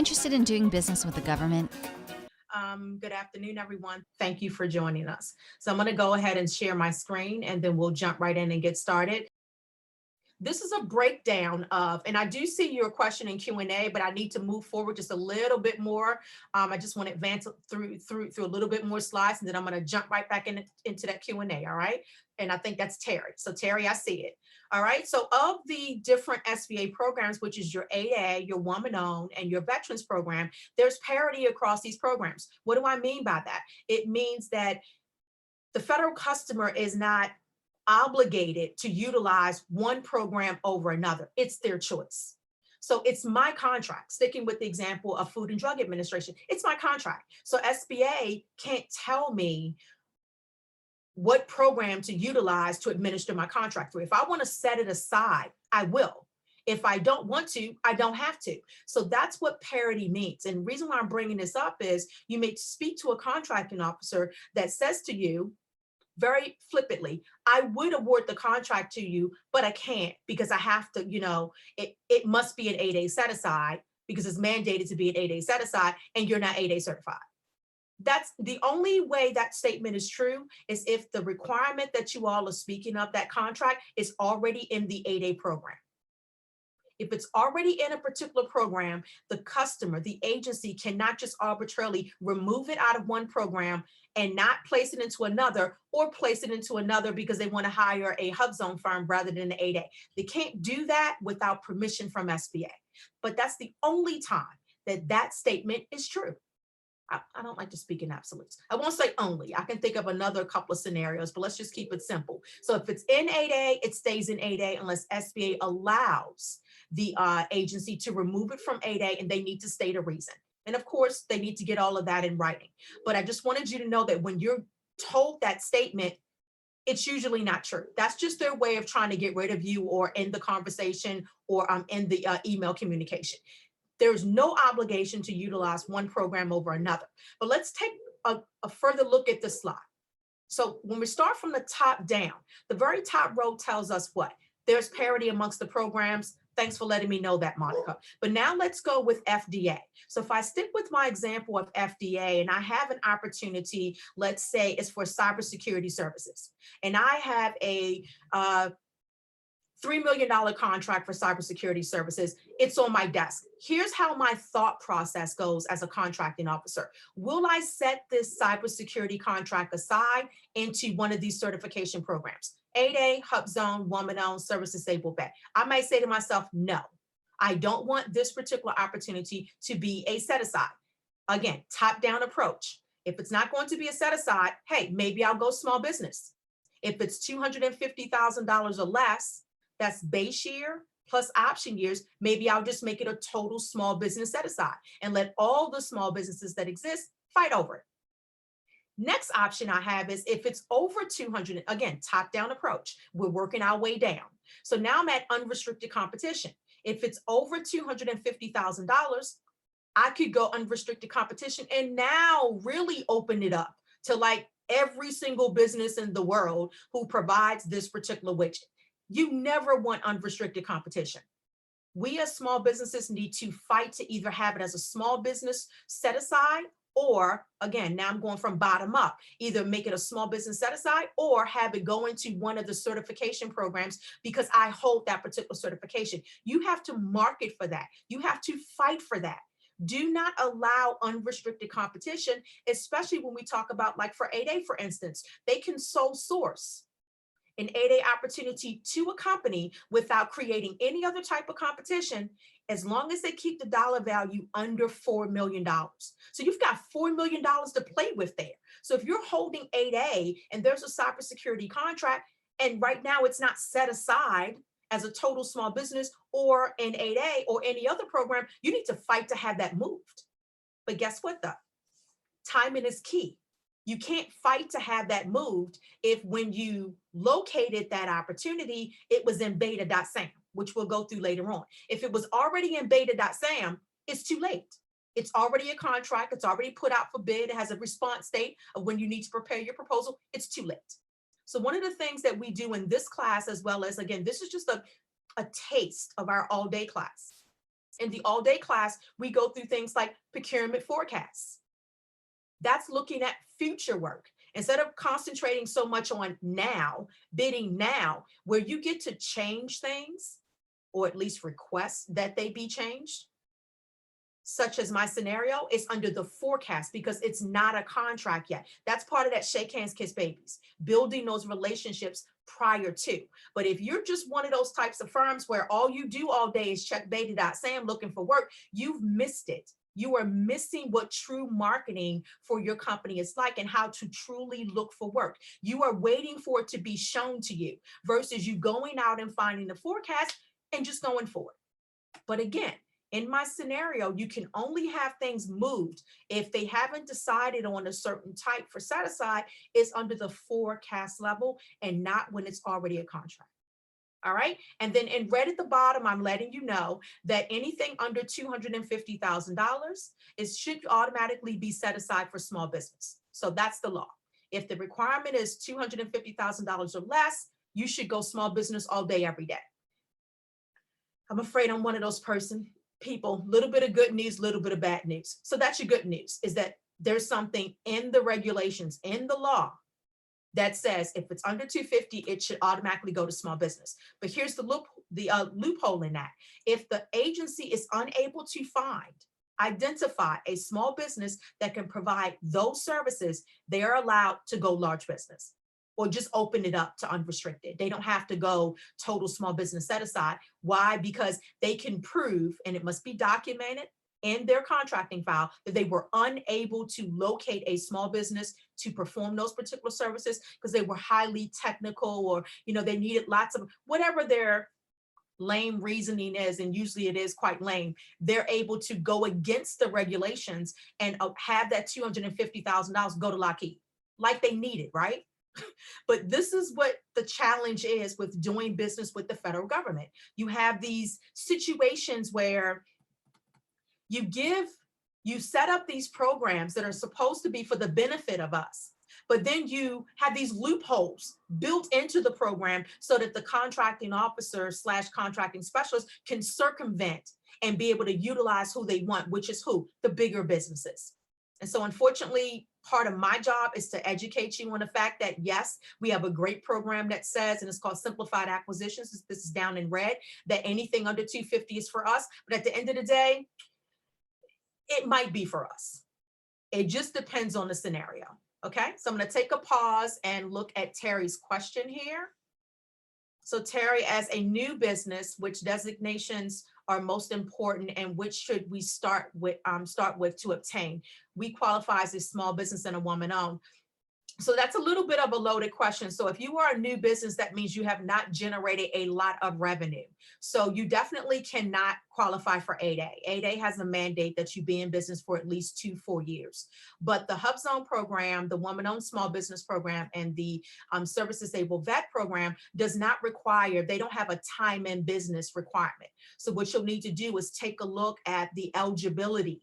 Interested in doing business with the government? Good afternoon, everyone. Thank you for joining us. So I'm going to go ahead and share my screen and then we'll jump right in and get started. This is a breakdown of, and I do see your question in Q&A, but I need to move forward just a little bit more. I just want to advance through a little bit more slides, and then I'm going to jump right back into that Q&A. All right. And I think that's Terry. So Terry, I see it. All right. So of the different SBA programs, which is your 8A, your woman-owned, and your veterans program, there's parity across these programs. What do I mean by that? It means that the federal customer is not obligated to utilize one program over another. It's their choice. So it's my contract, sticking with the example of Food and Drug Administration, it's my contract. So SBA can't tell me what program to utilize to administer my contract through. If I want to set it aside, I will. If I don't want to, I don't have to. So that's what parity means. And the reason why I'm bringing this up is you may speak to a contracting officer that says to you, very flippantly, I would award the contract to you, but I can't because I have to, it must be an 8A set aside because it's mandated to be an 8A set aside and you're not 8A certified. That's the only way that statement is true is if the requirement that you all are speaking of, that contract, is already in the 8A program. If it's already in a particular program, the customer, the agency cannot just arbitrarily remove it out of one program and not place it into another, or place it into another because they want to hire a hub zone firm rather than an 8A. They can't do that without permission from SBA. But that's the only time that that statement is true. I don't like to speak in absolutes. I won't say only. I can think of another couple of scenarios, but let's just keep it simple. So if it's in 8A, it stays in 8A unless SBA allows the agency to remove it from 8A, and they need to state a reason. And of course, they need to get all of that in writing. But I just wanted you to know that when you're told that statement, it's usually not true. That's just their way of trying to get rid of you or end the conversation or end the email communication. There's no obligation to utilize one program over another. But let's take a further look at this slide. So when we start from the top down, the very top row tells us what? There's parity amongst the programs. Thanks for letting me know that, Monica. But now let's go with FDA. So if I stick with my example of FDA and I have an opportunity, let's say it's for cybersecurity services, and I have a $3 million contract for cybersecurity services, it's on my desk. Here's how my thought process goes as a contracting officer. Will I set this cybersecurity contract aside into one of these certification programs? 8A, Hub Zone, Woman-Owned, Service Disabled Vet. I might say to myself, no, I don't want this particular opportunity to be a set aside. Again, top-down approach. If it's not going to be a set aside, hey, maybe I'll go small business. If it's $250,000 or less, that's base year plus option years, maybe I'll just make it a total small business set aside and let all the small businesses that exist fight over it. Next option I have is if it's over 200, again, top-down approach, we're working our way down. So now I'm at unrestricted competition. If it's over $250,000, I could go unrestricted competition and now really open it up to like every single business in the world who provides this particular widget. You never want unrestricted competition. We as small businesses need to fight to either have it as a small business set aside, or again, now I'm going from bottom up, either make it a small business set aside or have it go into one of the certification programs because I hold that particular certification. You have to market for that. You have to fight for that. Do not allow unrestricted competition, especially when we talk about, like for 8A, for instance, they can sole source an 8A opportunity to a company without creating any other type of competition, as long as they keep the dollar value under $4 million. So you've got $4 million to play with there. So if you're holding 8A and there's a cybersecurity contract, and right now it's not set aside as a total small business or an 8A or any other program, you need to fight to have that moved. But guess what though? Timing is key. You can't fight to have that moved if when you located that opportunity, it was in beta.sam, which we'll go through later on. If it was already in beta.sam, it's too late. It's already a contract. It's already put out for bid. It has a response date of when you need to prepare your proposal. It's too late. So one of the things that we do in this class, as well as, again, this is just a taste of our all-day class. In the all-day class, we go through things like procurement forecasts. That's looking at future work. Instead of concentrating so much on now, bidding now, where you get to change things, or at least request that they be changed, such as my scenario, is under the forecast because it's not a contract yet. That's part of that shake hands, kiss babies, building those relationships prior to. But if you're just one of those types of firms where all you do all day is check beta.sam looking for work, you've missed it. You are missing what true marketing for your company is like and how to truly look for work. You are waiting for it to be shown to you versus you going out and finding the forecast and just going for it. But again, in my scenario, you can only have things moved if they haven't decided on a certain type for set aside. Is under the forecast level and not when it's already a contract. All right. And then in red at the bottom, I'm letting you know that anything under $250,000 should automatically be set aside for small business. So that's the law. If the requirement is $250,000 or less, you should go small business all day, every day. I'm afraid I'm one of those people, little bit of good news, little bit of bad news. So that's your good news, is that there's something in the regulations, in the law, that says if it's under 250, it should automatically go to small business. But here's the loophole in that. If the agency is unable to identify a small business that can provide those services, they are allowed to go large business or just open it up to unrestricted. They don't have to go total small business set aside. Why? Because they can prove, and it must be documented in their contracting file, that they were unable to locate a small business to perform those particular services because they were highly technical, or they needed lots of whatever their lame reasoning is, and usually it is quite lame. They're able to go against the regulations and have that $250,000 go to Lockheed like they need it, right? But this is what the challenge is with doing business with the federal government. You have these situations where you set up these programs that are supposed to be for the benefit of us, but then you have these loopholes built into the program so that the contracting officer / contracting specialist can circumvent and be able to utilize who they want, which is who? The bigger businesses. And so unfortunately, part of my job is to educate you on the fact that, yes, we have a great program that says, and it's called Simplified Acquisitions. This is down in red, that anything under 250 is for us. But at the end of the day, it might be for us. It just depends on the scenario. Okay, so I'm going to take a pause and look at Terry's question here. So Terry, as a new business, which designations are most important and which should we start with to obtain? We qualify as a small business and a woman-owned. So that's a little bit of a loaded question. So if you are a new business, that means you have not generated a lot of revenue. So you definitely cannot qualify for 8A. 8A has a mandate that you be in business for at least 2 full years. But the HubZone program, the Woman-Owned Small Business Program, and the Service Disabled Vet Program does not require, they don't have a time in business requirement. So what you'll need to do is take a look at the eligibility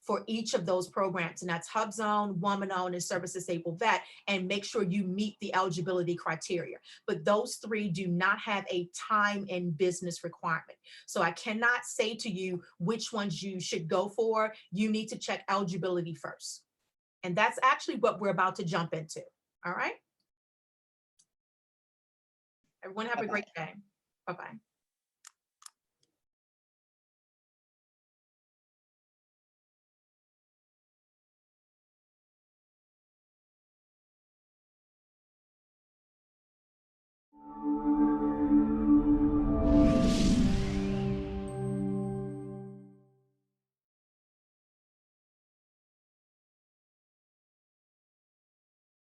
for each of those programs, and that's HubZone, Woman-Owned, and Service Disabled Vet, and make sure you meet the eligibility criteria. But those 3 do not have a time in business requirement. So I cannot say to you which ones you should go for. You need to check eligibility first. And that's actually what we're about to jump into. All right. Everyone have a great day. Bye-bye.